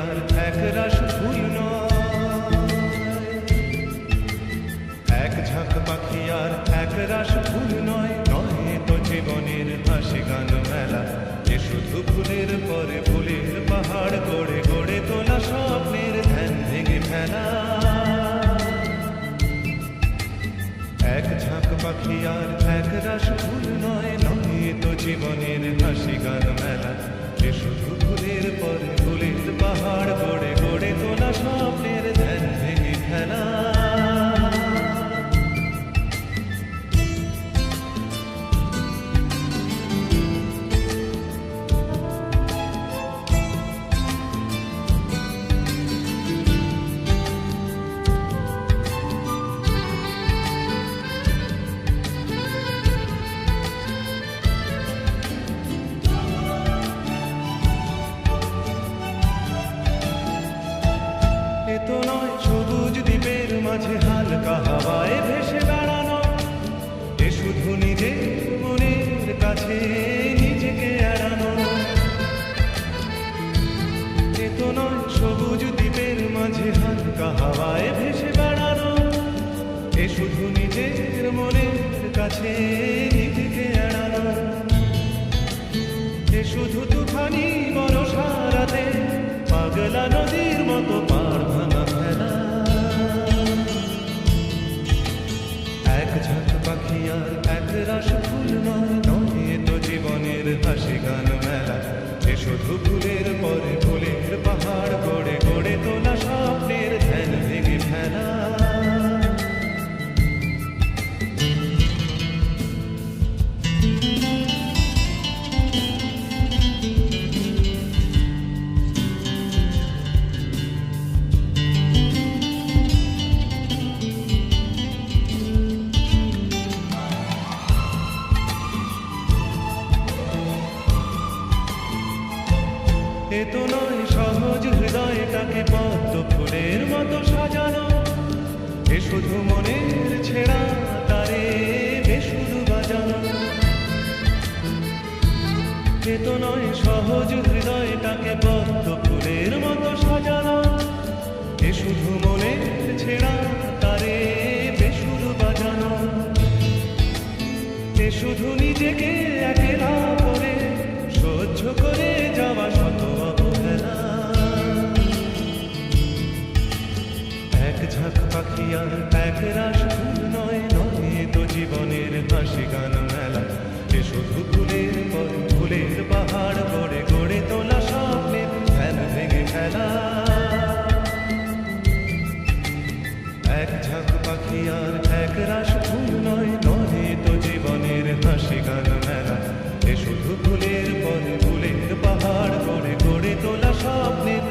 আর একরাশ ফুল নয়, এক ঝাঁক পাখি আর একরাশ ফুল নয়, নয় তো জীবনের হাসি গান মেলা, যে শুধু ফুলের পরে ফুলের পাহাড় গড়ে গড়ে তোলা স্বপ্নের ধ্যান ভেঙে ফেলা। এক ঝাঁক পাখি আর একরাশ ফুল নয়, নয় তো জীবনের হাসি গান মেলা, যে শুধু ফুলের পরে ফুলের পাহাড় গড়ে গড়ে তোলা স্বপ্নের ধ্যান ভেঙে ফেলা। এ তো নয় সবুজ দ্বীপের মাঝে হালকা হাওয়ায় ভেসে বেড়ানো, এ শুধু নিজের মনের কাছে নিজেকে এড়ানো। এ তো নয় সবুজ দ্বীপের মাঝে হালকা হাওয়ায় ভেসে বেড়ানো, এ শুধু নিজের মনের কাছে নিজেকে এড়ানো। এ শুধু তুফানি বরষা রাতে পাগলা নদীর মতো পার ভাঙা ফেলা। এক ঝাঁক পাখি আর একরাশ ফুল নয়, নয় তো জীবনের হাসি গান মেলা, যে শুধু ফুলের পরে ফুলের পাহাড় গড়ে গড়ে তোলা স্বপ্নের ধ্যান ভেঙে ফেলা। এ তো নয় সহজ হৃদয়টাকে পদ্ম ফুলের মতো সাজানো, এ শুধু মনের ছেঁড়া তারে বেসুর বাজানো। এ তো নয় সহজ হৃদয়টাকে পদ্ম ফুলের মতো সাজানো, এ শুধু মনের ছেঁড়া তারে বেসুর বাজানো। এ শুধু নিজেকে একেলা করে সহ্য করে যাওয়া শত অবহেলা। এক ঝাঁক পাখি আর একরাশ ফুল নয়, নয় তো জীবনের হাসি গান মেলা, যে শুধু ফুলের পরে ফুলের পাহাড় গড়ে গড়ে তোলা স্বপ্নের ধ্যান ভেঙে ফেলা। এক ঝাঁক পাখি আর একরাশ ফুল নয়, নয় তো জীবনের হাসি গান মেলা, এ শুধু ফুলের পরে ফুলের পাহাড় গড়ে গড়ে তোলা স্বপ্নের